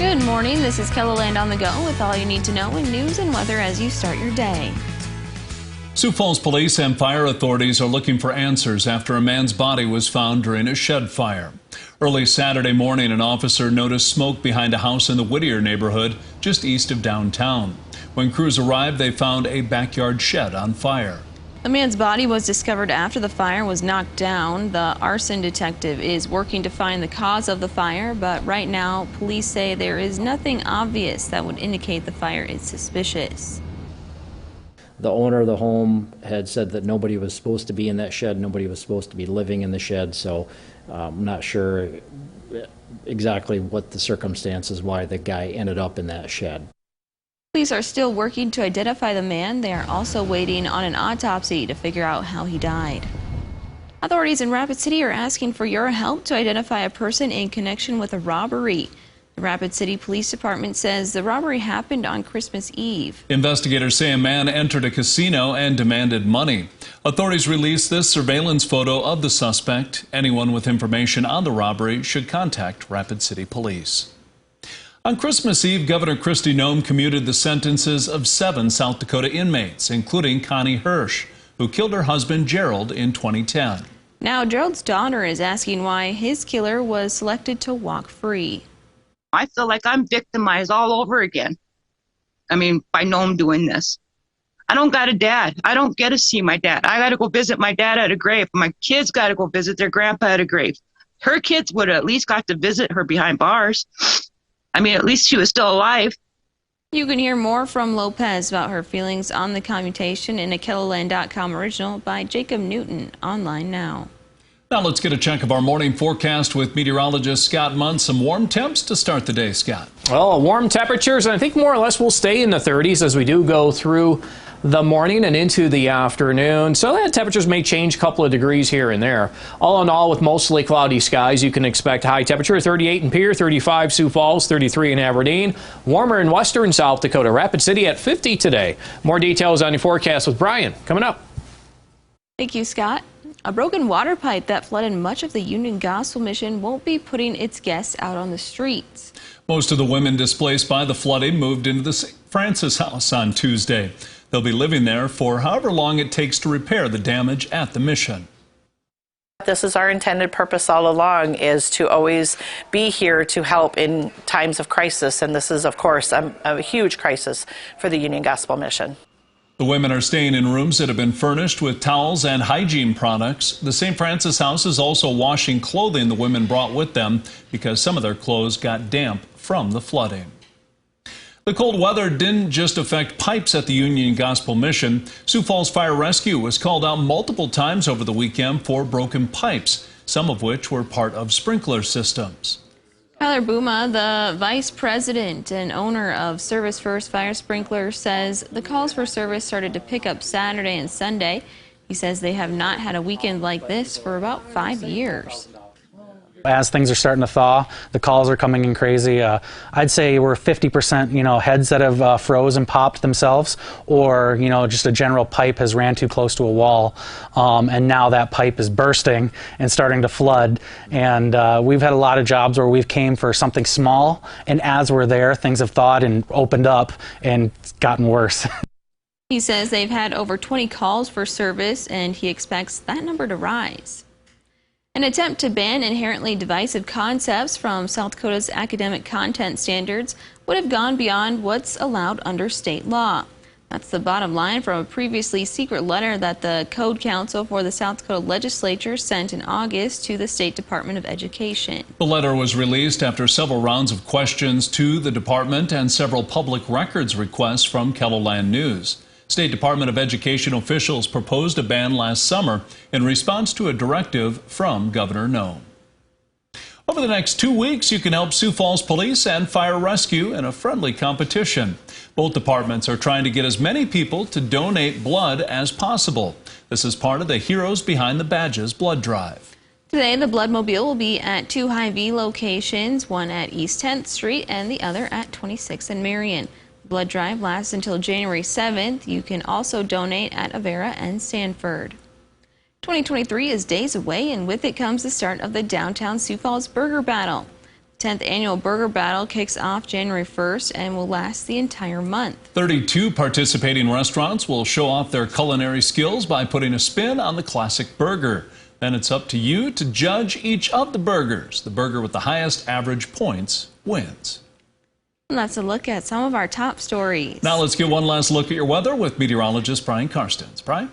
Good morning, this is KELOLAND on the go with all you need to know in news and weather as you start your day. Sioux Falls police and fire authorities are looking for answers after a man's body was found during a shed fire. Early Saturday morning, an officer noticed smoke behind a house in the Whittier neighborhood just east of downtown. When crews arrived, they found a backyard shed on fire. The man's body was discovered after the fire was knocked down. The arson detective is working to find the cause of the fire, but right now police say there is nothing obvious that would indicate the fire is suspicious. The owner of the home had said that nobody was supposed to be in that shed, nobody was supposed to be living in the shed, so I'm not sure exactly what the circumstances why the guy ended up in that shed. Police are still working to identify the man. They are also waiting on an autopsy to figure out how he died. Authorities in Rapid City are asking for your help to identify a person in connection with a robbery. The Rapid City Police Department says the robbery happened on Christmas Eve. Investigators say a man entered a casino and demanded money. Authorities released this surveillance photo of the suspect. Anyone with information on the robbery should contact Rapid City Police. On Christmas Eve, Governor Kristi Noem commuted the sentences of 7 South Dakota inmates, including Connie Hirsch, who killed her husband Gerald in 2010. Now Gerald's daughter is asking why his killer was selected to walk free. I feel like I'm victimized all over again. I mean, by Noem doing this. I don't got a dad. I don't get to see my dad. I got to go visit my dad at a grave. My kids got to go visit their grandpa at a grave. Her kids would have at least got to visit her behind bars. I mean, at least she was still alive. You can hear more from Lopez about her feelings on the commutation in a KELOLAND.com original by Jacob Newton, online now. Now let's get a check of our morning forecast with meteorologist Scott Munn. Some warm temps to start the day, Scott. Well, warm temperatures, and I think more or less we'll stay in the 30s as we do go through the morning and into the afternoon. So that temperatures may change a couple of degrees here and there. All in all, with mostly cloudy skies, you can expect high temperature 38 in Pierre, 35 Sioux Falls, 33 in Aberdeen. Warmer in western South Dakota, Rapid City at 50 today. More details on your forecast with Brian coming up. Thank you, Scott. A broken water pipe that flooded much of the Union Gospel Mission won't be putting its guests out on the streets. Most of the women displaced by the flooding moved into the St. Francis house on Tuesday. They'll be living there for however long it takes to repair the damage at the mission. This is our intended purpose all along, is to always be here to help in times of crisis. And this is, of course, a huge crisis for the Union Gospel Mission. The women are staying in rooms that have been furnished with towels and hygiene products. The St. Francis house is also washing clothing the women brought with them because some of their clothes got damp from the flooding. The cold weather didn't just affect pipes at the Union Gospel Mission. Sioux Falls Fire Rescue was called out multiple times over the weekend for broken pipes, some of which were part of sprinkler systems. Tyler Bouma, the vice president and owner of Service First Fire Sprinklers, says the calls for service started to pick up Saturday and Sunday. He says they have not had a weekend like this for about 5 years. As things are starting to thaw, the calls are coming in crazy. I'd say we're 50%, heads that have froze and popped themselves, or, just a general pipe has ran too close to a wall, and now that pipe is bursting and starting to flood. And we've had a lot of jobs where we've came for something small, and as we're there, things have thawed and opened up and it's gotten worse. He says they've had over 20 calls for service, and he expects that number to rise. An attempt to ban inherently divisive concepts from South Dakota's academic content standards would have gone beyond what's allowed under state law. That's the bottom line from a previously secret letter that the Code Council for the South Dakota Legislature sent in August to the State Department of Education. The letter was released after several rounds of questions to the department and several public records requests from KELOLAND News. State Department of Education officials proposed a ban last summer in response to a directive from Governor Noem. Over the next 2 weeks, you can help Sioux Falls Police and Fire Rescue in a friendly competition. Both departments are trying to get as many people to donate blood as possible. This is part of the Heroes Behind the Badges blood drive. Today, the Bloodmobile will be at 2 Hy-Vee locations, one at East 10th Street and the other at 26th and Marion. Blood drive lasts until January 7th. You can also donate at Avera and Sanford. 2023 is days away, and with it comes the start of the Downtown Sioux Falls Burger Battle. 10th annual Burger Battle kicks off January 1st and will last the entire month. 32 participating restaurants will show off their culinary skills by putting a spin on the classic burger. Then it's up to you to judge each of the burgers. The burger with the highest average points wins. And that's a look at some of our top stories. Now let's get one last look at your weather with meteorologist Brian Karstens. Brian?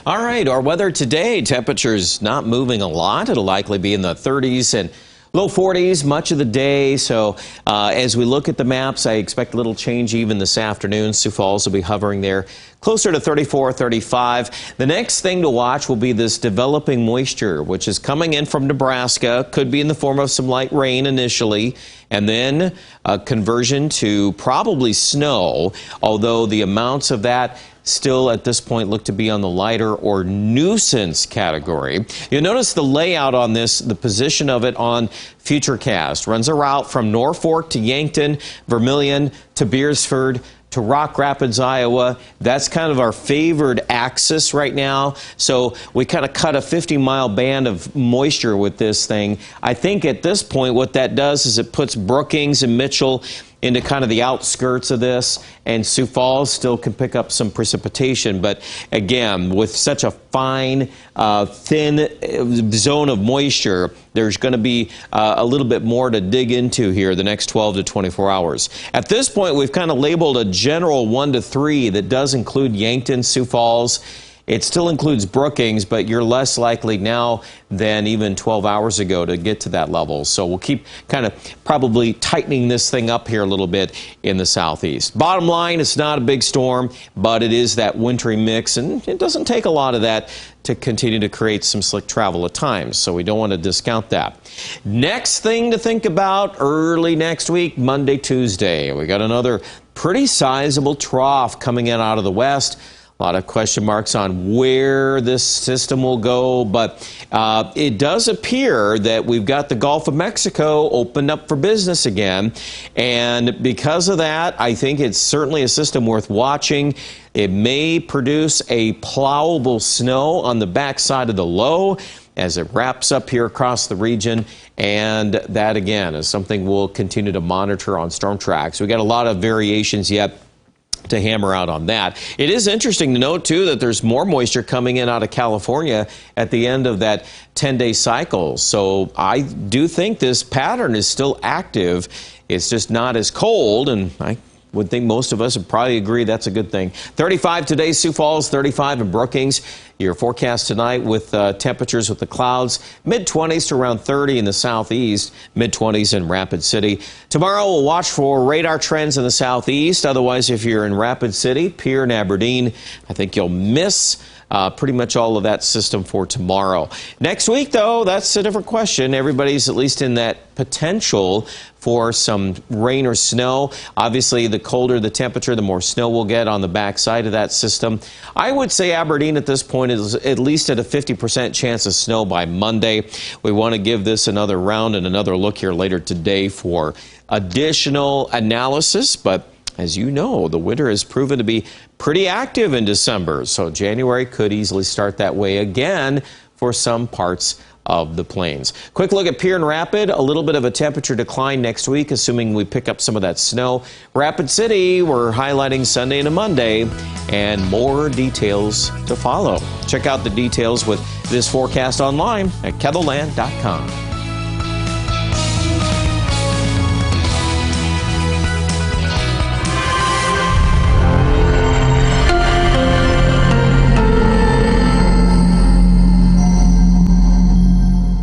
All right, our weather today, temperatures not moving a lot. It'll likely be in the 30s and low 40s much of the day. So as we look at the maps, I expect a little change even this afternoon. Sioux Falls will be hovering there closer to 34, 35. The next thing to watch will be this developing moisture, which is coming in from Nebraska. Could be in the form of some light rain initially, and then a conversion to probably snow, although the amounts of that still at this point look to be on the lighter or nuisance category. You'll notice the layout on this, the position of it on Futurecast. Runs a route from Norfolk to Yankton, Vermilion to Beersford to Rock Rapids, Iowa. That's kind of our favored axis right now. So we kind of cut a 50-mile band of moisture with this thing. I think at this point what that does is it puts Brookings and Mitchell into kind of the outskirts of this, and Sioux Falls still can pick up some precipitation. But again, with such a fine, thin zone of moisture, there's going to be a little bit more to dig into here the next 12 to 24 hours. At this point, we've kind of labeled a general 1 to 3 that does include Yankton, Sioux Falls. It still includes Brookings, but you're less likely now than even 12 hours ago to get to that level. So we'll keep kind of probably tightening this thing up here a little bit in the southeast. Bottom line, it's not a big storm, but it is that wintry mix, and it doesn't take a lot of that to continue to create some slick travel at times, so we don't want to discount that. Next thing to think about early next week, Monday, Tuesday. We got another pretty sizable trough coming in out of the west. A lot of question marks on where this system will go, but it does appear that we've got the Gulf of Mexico opened up for business again, and because of that, I think it's certainly a system worth watching. It may produce a plowable snow on the backside of the low as it wraps up here across the region, and that again is something we'll continue to monitor on Storm Tracks. We got a lot of variations yet to hammer out on that. It is interesting to note, too, that there's more moisture coming in out of California at the end of that 10-day cycle. So I do think this pattern is still active. It's just not as cold, and I would think most of us would probably agree that's a good thing. 35 today, Sioux Falls, 35 in Brookings. Your forecast tonight with temperatures with the clouds, mid-20s to around 30 in the southeast, mid-20s in Rapid City. Tomorrow we'll watch for radar trends in the southeast. Otherwise, if you're in Rapid City, Pierre, and Aberdeen, I think you'll miss pretty much all of that system for tomorrow. Next week, though, that's a different question. Everybody's at least in that potential for some rain or snow. Obviously, the colder the temperature, the more snow we'll get on the backside of that system. I would say Aberdeen at this point is at least at a 50% chance of snow by Monday. We want to give this another round and another look here later today for additional analysis, but as you know, the winter has proven to be pretty active in December, so January could easily start that way again for some parts of the plains. Quick look at Pierre and Rapid, a little bit of a temperature decline next week, assuming we pick up some of that snow. Rapid City, we're highlighting Sunday and Monday, and more details to follow. Check out the details with this forecast online at KELOLAND.com.